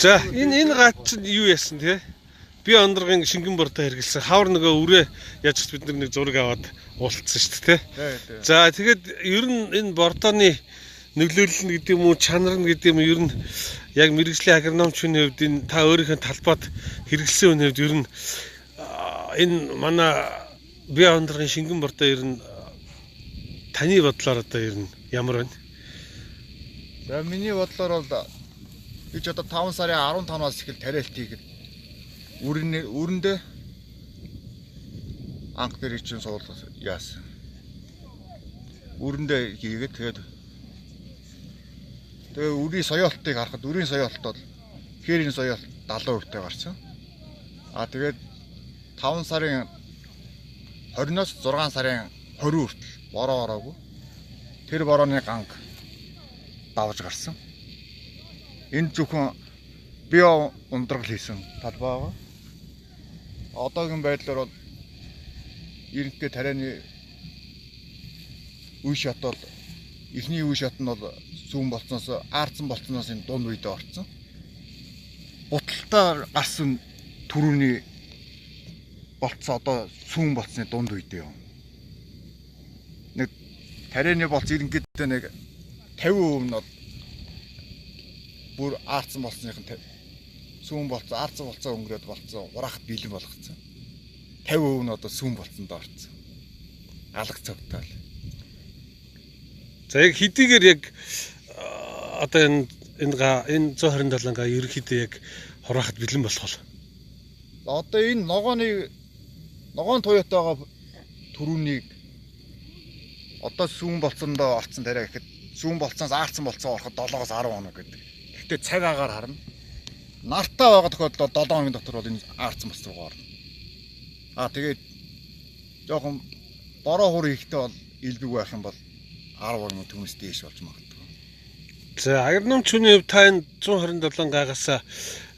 За энэ гад чинь юу яасан те? Би ондрогын шингэн бордоо хэрэгэлсэн. Хавар нөгөө үрээ яаж ч бид нэг зураг аваад уулцсан шүү дээ те. За тэгээд ер нь энэ бордооны нөлөөлөл нь гэдэг юм уу, чанар нь гэдэг юм уу, ер нь яг мэрэгжлийн агрономчны хувьд энэ та өөрийнхөө талбайд хэрэгэлсэн үнэ хувьд ер нь энэ манай би ондрогын шингэн бордоо ер нь таны бодлоор одоо ер нь ямар байна? За миний бодлоор бол би ч одоо 5 сарын 15-наас эхэл тариалт хийгээд үүрэндээ анх дээр чинь суулгах яасан. Үүрэндээ хийгээд тэгээ үрийн соёолтыг харахад үрийн соёолт бол хээрийн соёолт 70% гарсан. Тэгээд 5 сарын 20-оос 6 сарын 20 хүртэл бороо ороогүй. Тэр борооны ганг давж гарсан. Энэ зөвхөн био ундрал хийсэн талбай байгаа. Одоогийн байдлаар бол ерөнхийдөө тарианы үе шат бол эхний үе шат нь бол зүүн болцноос аарцсан болцноос энэ дунд үедээ орцсон. Буталтаа гарсан түрүүний болцсон одоо сүүн болцны дунд үедээ юм. Нэг тарианы болц ерөнхийдөө нэг 50% нь бол бүр аарцсан болцныхын сүүн болцсон, аарцсан болцоо өнгөрөөд болцсон, урахт бэлэн болгоцсон. 50% нь одоо сүүн болцонд орцсон. Алга цогтол. За яг хэдийгээр яг одоо энэ 127 га ерөнхийдөө яг хураахад бэлэн болох бол. Одоо энэ ногоон туяатайгаа түрүүнийг одоо сүүн болцондоо орцсон тариа гэхэд сүүн болцоос аарцсан болцоо ороход 7-оос 10 хоног гэдэг. Гэхдээ цаг агаар харна. Нартаа байгаа тохиолдолд 7 хоногийн дотор бол энэ аарцсан болцоо руу орно. Тэгээд жоохон бороо хур ихтэй бол илбэг байх юм бол 10 хоногийн төмөс дээш болж магадгүй. За агрономч хүний хувьд та энэ 127 гаагаас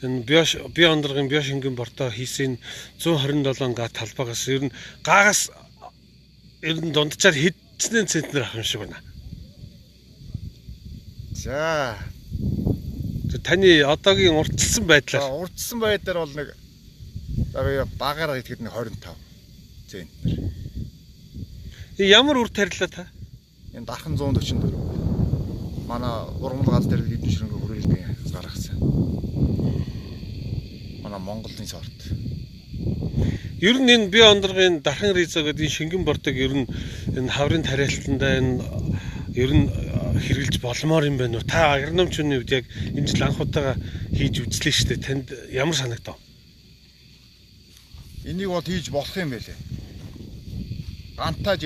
энэ би ондрогын био шингэн бордоо хийсэн 127 га талбайгаас ер нь гаагаас ер нь дунджаар хэдэн центнер авах юм шиг байна. За таны одоогийн урдчилсан байдлаар урдчилсан байдлаар бол нэг багаараа итгэхэд нэг 25 центнер. Ямар үр тарилаа та? Энэ дархан 144. Манай ургамал газ дээр эдэн ширэнгээ хүрээлэн гаргасан. Манай Монголын сорт. Ер нь энэ би ондрогын дархан ризо гэдэг энэ шингэн бордыг ер нь энэ хаврын тариалтандаа энэ ер нь хэрэгжилж болмоор юм байна уу? Та агрономчны хувьд яг энэ жил анх удаага хийж үзлээ шүү дээ. Танд ямар санагдав? Энийг бол хийж болох юм байлээ. Гантай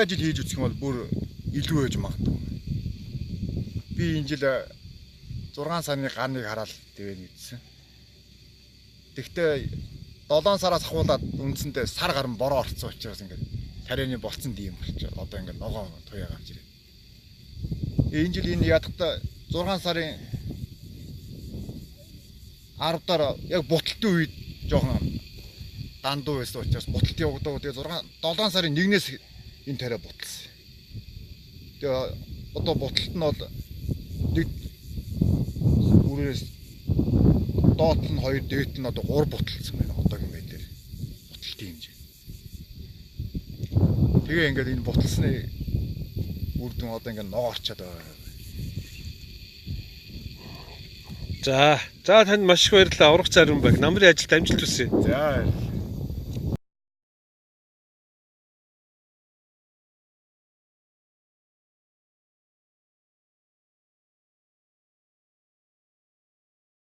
жил хийж үзэх юм бол бүр илүү байж магадгүй. Би энэ жил 6 сарны гарныг хараад тэгээд мэдсэн. Тэгтээ 7 сараас ахуулаад үндсэндээ сар гарan бороо орцсон учраас ингээд тарианы болцсон дийм болчихоо. Одоо ингээд ногоон туяа гарч ирээ. Энэ жил энэ ядахта 6 сарын 10-даар яг буталтын үед жоохон дандуу байсан учраас буталт явагдав. Тэгээ 7 сарын 1-ээс энэ тариа буталсан. Тэгээ одоо буталт нь бол нэг үрээс доод нь 2, дээд нь одоо 3 буталсан байна. Одоогийн байдлаар буталтын хэмжээ. Тэгээ ингээд энэ буталсны үр дүн одоо ингээд ногоо орчоод байгаа. За танд маш их баярлалаа. Урах зарим баг. Намрын ажилд амжилт хүсье. За